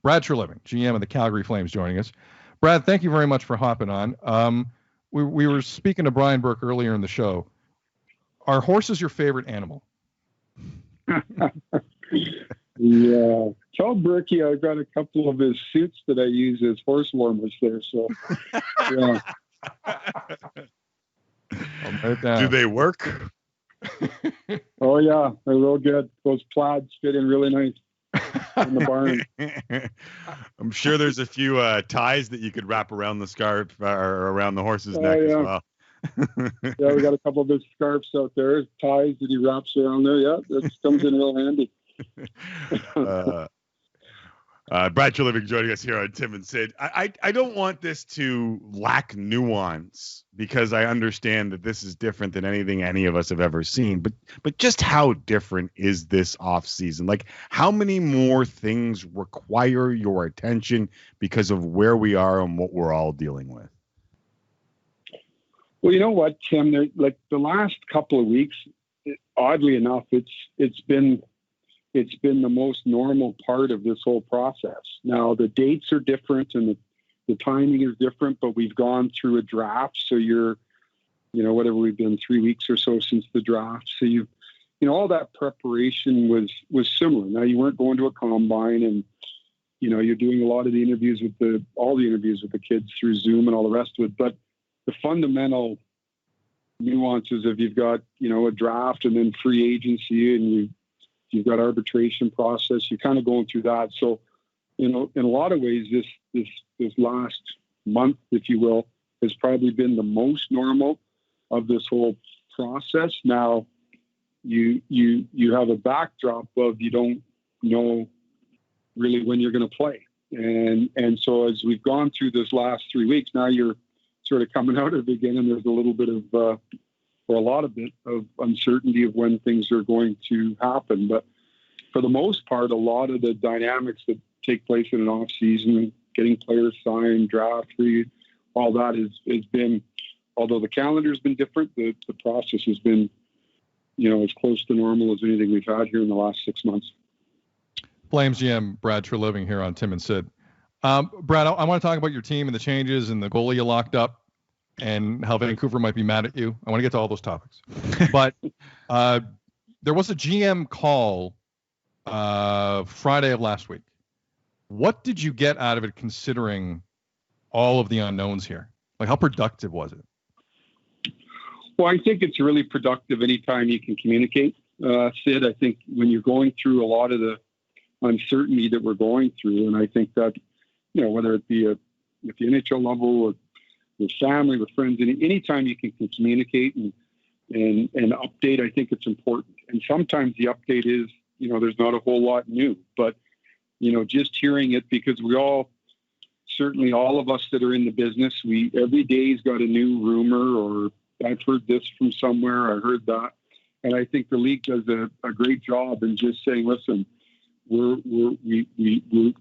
Brad Treliving, GM of the Calgary Flames, joining us. Brad, thank you very much for hopping on. We were speaking to Brian Burke earlier in the show. Are horses your favorite animal? Yeah. Tell Berkey I've got a couple of his suits that I use as horse warmers there. So, yeah. Do they work? Oh, yeah. They're real good. Those plaids fit in really nice in the barn. I'm sure there's a few ties that you could wrap around the scarf or around the horse's neck as well. Yeah, we got a couple of his scarves out there, ties that he wraps around there. Yeah, that comes in real handy. Brad Treliving joining us here on Tim and Sid. I don't want this to lack nuance because I understand that this is different than anything any of us have ever seen. But just how different is this off season? Like, how many more things require your attention because of where we are and what we're all dealing with? Well, you know what, Tim? Like the last couple of weeks, oddly enough, it's been the most normal part of this whole process. Now, the dates are different and the timing is different, but we've gone through a draft. So whatever we've been 3 weeks or so since the draft. So all that preparation was similar. Now, you weren't going to a combine and, you're doing a lot of the interviews all the interviews with the kids through Zoom and all the rest of it. But the fundamental nuances of you've got, a draft and then free agency and you've got arbitration process, you're kind of going through that. So, in a lot of ways, this last month, if you will, has probably been the most normal of this whole process. Now, you have a backdrop of you don't know really when you're going to play. And so as we've gone through this last 3 weeks, now you're sort of coming out of it again, and there's a little bit of, or a lot of bit of uncertainty of when things are going to happen. But for the most part, a lot of the dynamics that take place in an off season, getting players signed, draft free, all that has been, although the calendar's been different, the process has been, as close to normal as anything we've had here in the last 6 months. Flames GM Brad Treliving here on Tim and Sid. Brad, I want to talk about your team and the changes and the goalie you locked up and how Vancouver might be mad at you. I want to get to all those topics. But there was a GM call Friday of last week. What did you get out of it considering all of the unknowns here? Like, how productive was it? Well, I think it's really productive anytime you can communicate, Sid. I think when you're going through a lot of the uncertainty that we're going through, and I think that, whether it be at the NHL level or with family, with friends, anytime you can communicate and update, I think it's important. And sometimes the update is, there's not a whole lot new, but, just hearing it, because certainly all of us that are in the business, every day's got a new rumor, or I've heard this from somewhere, I heard that. And I think the league does a great job in just saying, listen, we're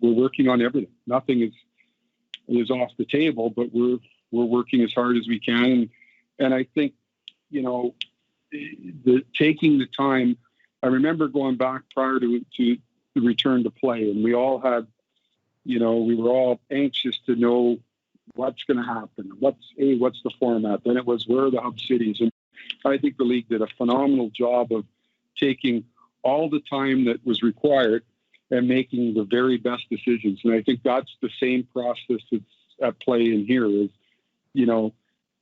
working on everything. Nothing is off the table, but we're working as hard as we can. And I think, taking the time, I remember going back prior to the return to play, and we all had, we were all anxious to know what's going to happen. What's the format? Then it was, where are the hub cities? And I think the league did a phenomenal job of taking all the time that was required and making the very best decisions. And I think that's the same process that's at play in here is,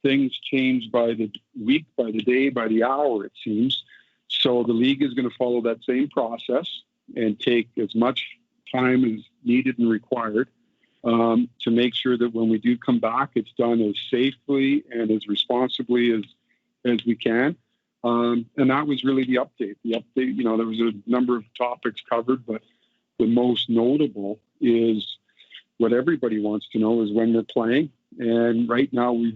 things change by the week, by the day, by the hour, it seems. So the league is going to follow that same process and take as much time as needed and required to make sure that when we do come back, it's done as safely and as responsibly as we can. And that was really the update. The update, there was a number of topics covered, but the most notable is what everybody wants to know is when we're playing. And right now we're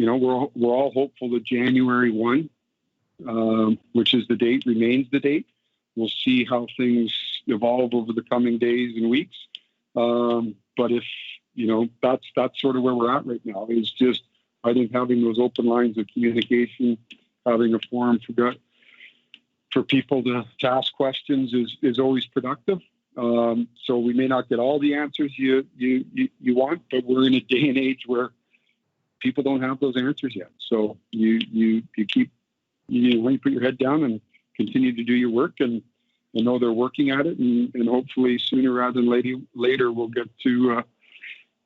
all hopeful that January 1, which is the date, remains the date. We'll see how things evolve over the coming days and weeks. But if, that's sort of where we're at right now. It's just, I think having those open lines of communication, having a forum for people to ask questions is always productive. So we may not get all the answers you want, but we're in a day and age where people don't have those answers yet. So you keep, when you put your head down and continue to do your work and know they're working at it, and hopefully sooner rather than later we'll get to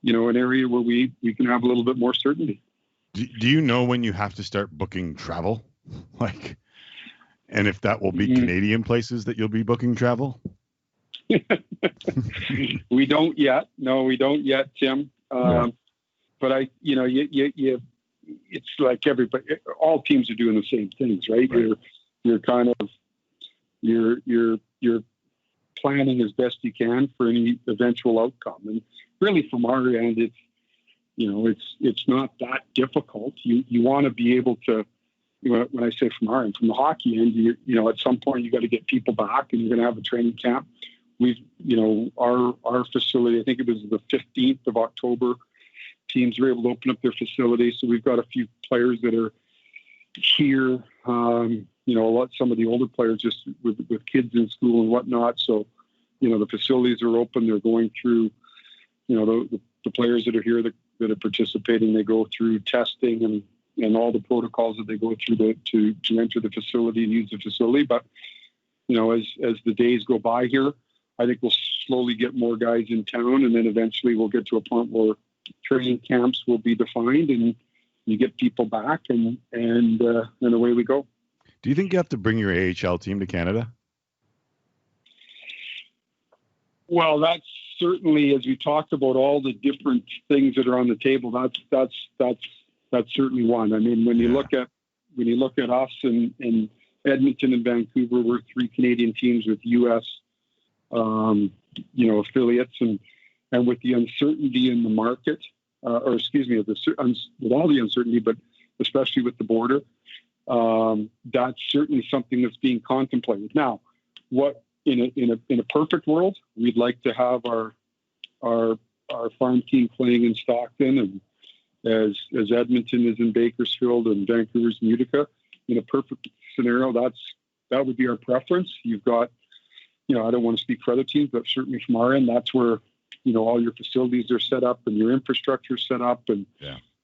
an area where we can have a little bit more certainty. Do you know when you have to start booking travel? And if that will be Canadian places that you'll be booking travel? We don't yet. No, we don't yet, Tim. Yeah. But it's like everybody, all teams are doing the same things, right? You're kind of, you're planning as best you can for any eventual outcome. And really from our end, it's not that difficult. You want to be able to, when I say from our end, from the hockey end, at some point you got to get people back and you're going to have a training camp. We've, our facility, I think it was the 15th of October, teams were able to open up their facility. So we've got a few players that are here, some of the older players just with kids in school and whatnot. So, the facilities are open. They're going through, the players that are here that are participating, they go through testing and all the protocols that they go through to enter the facility and use the facility. But, as the days go by here, I think we'll slowly get more guys in town, and then eventually we'll get to a point where training camps will be defined and you get people back and away we go. Do you think you have to bring your AHL team to Canada? Well, that's certainly, as we talked about all the different things that are on the table, that's certainly one. I mean, when you look at us in Edmonton and Vancouver, we're three Canadian teams with U.S. Affiliates, and with the uncertainty in the market, with all the uncertainty, but especially with the border, that's certainly something that's being contemplated. Now, what in a perfect world, we'd like to have our farm team playing in Stockton, and as Edmonton is in Bakersfield and Vancouver's in Utica. In a perfect scenario, that would be our preference. You've got, I don't want to speak for other teams, but certainly from our end, that's where all your facilities are set up and your infrastructure is set up, and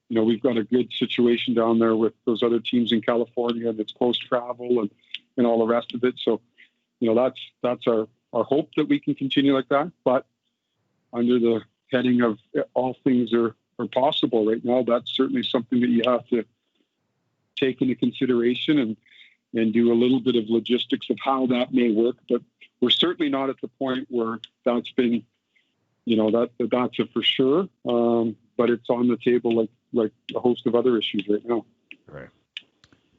we've got a good situation down there with those other teams in California that's close travel and all the rest of it. So, that's our hope that we can continue like that. But under the heading of all things are possible right now, that's certainly something that you have to take into consideration and do a little bit of logistics of how that may work. But we're certainly not at the point where that's been, that's a for sure. But it's on the table like a host of other issues right now. Right.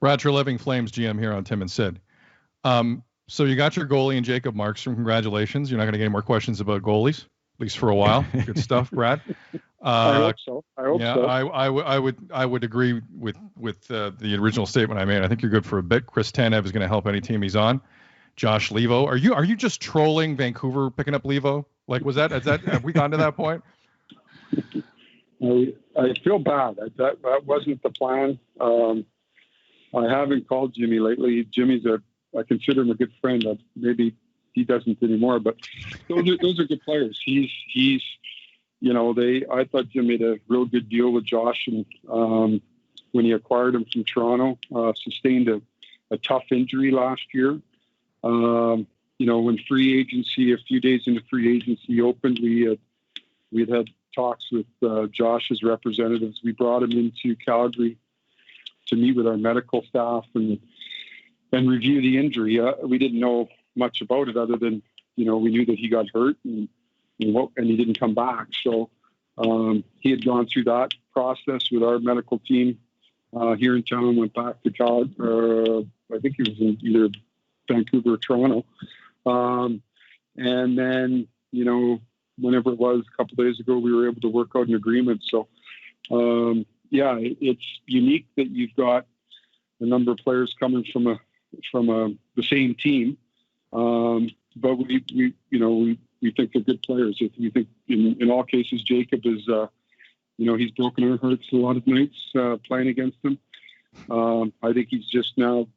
Brad Treliving, Flames GM here on Tim and Sid. So you got your goalie in Jacob Markstrom. Congratulations. You're not going to get any more questions about goalies, at least for a while. Good stuff, Brad. I hope so. So. I would agree with the original statement I made. I think you're good for a bit. Chris Tanev is going to help any team he's on. Josh Leivo. Are you just trolling Vancouver picking up Leivo? Like, have we gone to that point? I feel bad. That wasn't the plan. I haven't called Jimmy lately. I consider him a good friend. Maybe he doesn't anymore, but those are good players. I thought Jim made a real good deal with Josh, and when he acquired him from Toronto, sustained a tough injury last year. When free agency, a few days into free agency opened, we'd had talks with Josh's representatives. We brought him into Calgary to meet with our medical staff and review the injury. We didn't know much about it other than, we knew that he got hurt and he didn't come back. So he had gone through that process with our medical team here in town, went back to Calgary. I think he was in either Vancouver or Toronto. And then, whenever it was, a couple of days ago, we were able to work out an agreement. So, it's unique that you've got a number of players coming from the same team. But we think they're good players. We think in all cases, Jacob is, he's broken our hearts a lot of nights playing against him. I think he's just now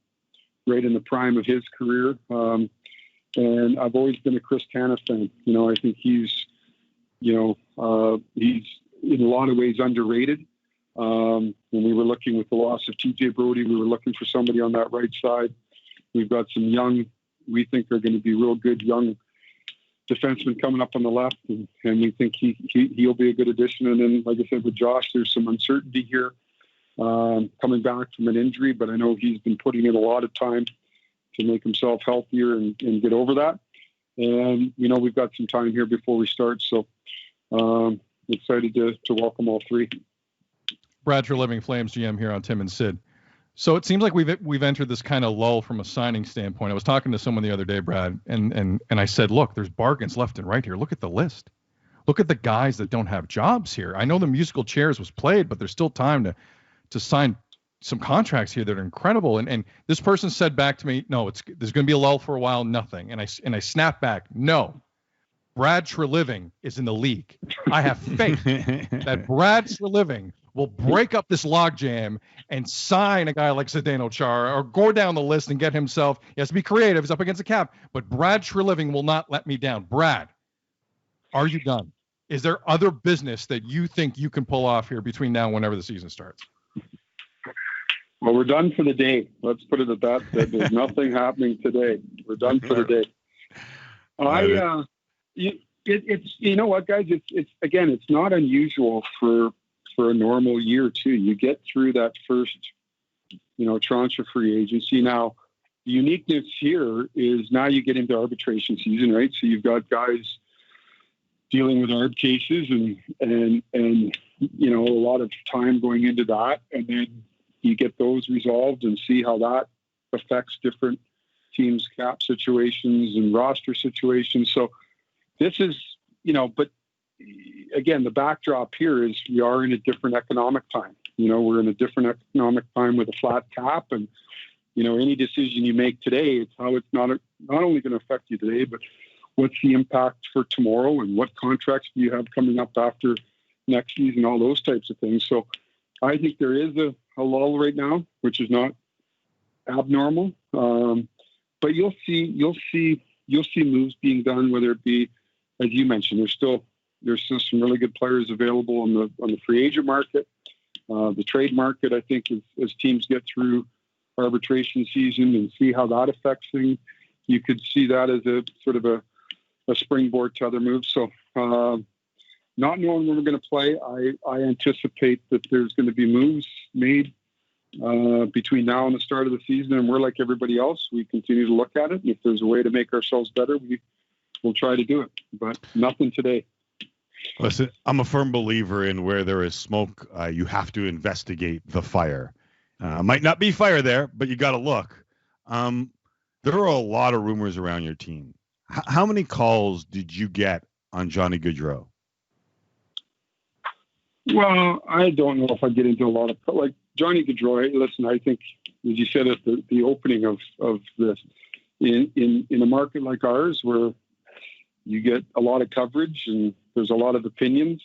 right in the prime of his career. And I've always been a Chris Tanev fan. I think he's in a lot of ways underrated. When we were looking with the loss of TJ Brody, we were looking for somebody on that right side. We've got some young, we think are going to be real good young defensemen coming up on the left, and we think he'll be a good addition. And then, like I said, with Josh, there's some uncertainty here coming back from an injury, but I know he's been putting in a lot of time to make himself healthier and get over that. And, we've got some time here before we start. So excited to welcome all three. Brad Treliving, Flames GM here on Tim and Sid. So it seems like we've entered this kind of lull from a signing standpoint. I was talking to someone the other day, Brad, and I said, look, there's bargains left and right here. Look at the list. Look at the guys that don't have jobs here. I know the musical chairs was played, but there's still time to sign some contracts here that are incredible. And this person said back to me, no, there's going to be a lull for a while, nothing. And I snapped back, no. Brad Treliving is in the league. I have faith that Brad Treliving will break up this logjam and sign a guy like Zdeno Chara or go down the list and get himself. He has to be creative. He's up against the cap. But Brad Treliving will not let me down. Brad, are you done? Is there other business that you think you can pull off here between now and whenever the season starts? Well, we're done for the day. Let's put it at that. There's nothing happening today. We're done for the day. It's you know what, guys? It's not unusual for a normal year too. You get through that first, tranche of free agency. Now, the uniqueness here is now you get into arbitration season, right? So you've got guys dealing with arb cases and a lot of time going into that, and then you get those resolved and see how that affects different teams' cap situations and roster situations. So this is, but again, the backdrop here is we are in a different economic time. We're in a different economic time with a flat cap, and any decision you make today, it's how it's not only going to affect you today, but what's the impact for tomorrow, and what contracts do you have coming up after next season, all those types of things. So I think there is a lull right now, which is not abnormal. But you'll see moves being done, whether it be, as you mentioned, there's still some really good players available on the free agent market, the trade market. I think as teams get through arbitration season and see how that affects things, you could see that as a sort of a springboard to other moves. So not knowing when we're going to play, I anticipate that there's going to be moves made between now and the start of the season, and we're like everybody else. We continue to look at it, and if there's a way to make ourselves better, we'll try to do it, but nothing today. Listen, I'm a firm believer in where there is smoke, you have to investigate the fire. Might not be fire there, but you got to look. There are a lot of rumors around your team. How many calls did you get on Johnny Gaudreau? Well, I don't know if I get into a lot of like Johnny Gaudreau. Listen, I think, as you said at the opening of this, in a market like ours where you get a lot of coverage and there's a lot of opinions,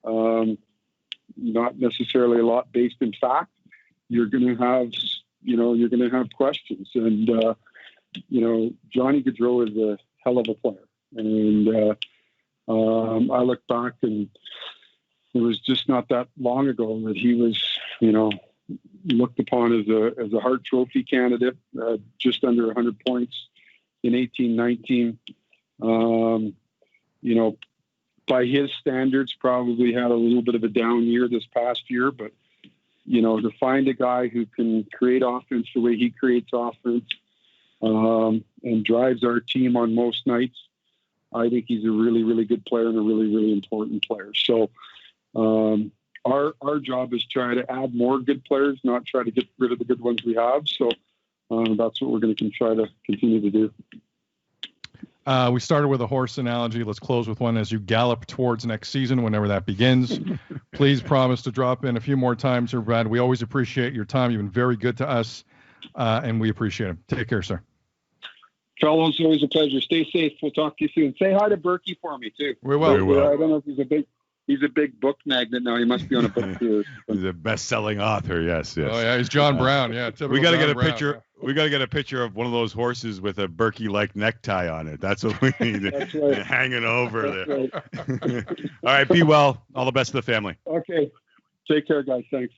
not necessarily a lot based in fact, you're going to have questions. And Johnny Gaudreau is a hell of a player, and I look back and it was just not that long ago that he was, looked upon as a Hart Trophy candidate, just under 100 points in 18-19. By his standards, probably had a little bit of a down year this past year, but to find a guy who can create offense the way he creates offense and drives our team on most nights, I think he's a really, really good player and a really, really important player. So our job is try to add more good players, not try to get rid of the good ones we have. So that's what we're going to try to continue to do. We started with a horse analogy. Let's close with one as you gallop towards next season, whenever that begins. Please promise to drop in a few more times here, Brad. We always appreciate your time. You've been very good to us, and we appreciate it. Take care, sir. Fellows, always a pleasure. Stay safe. We'll talk to you soon. Say hi to Berkey for me, too. We will. I don't know if he's a big He's a big book magnet now. He must be on a book tour. He's a best-selling author. Yes. Oh yeah, he's John Brown. Yeah, We got to get a Brown, picture. yeah. We got to get a picture of one of those horses with a Berkey-like necktie on it. That's what we need. That's right. Hanging over That's there. right. All right. Be well. All the best to the family. Okay. Take care, guys. Thanks.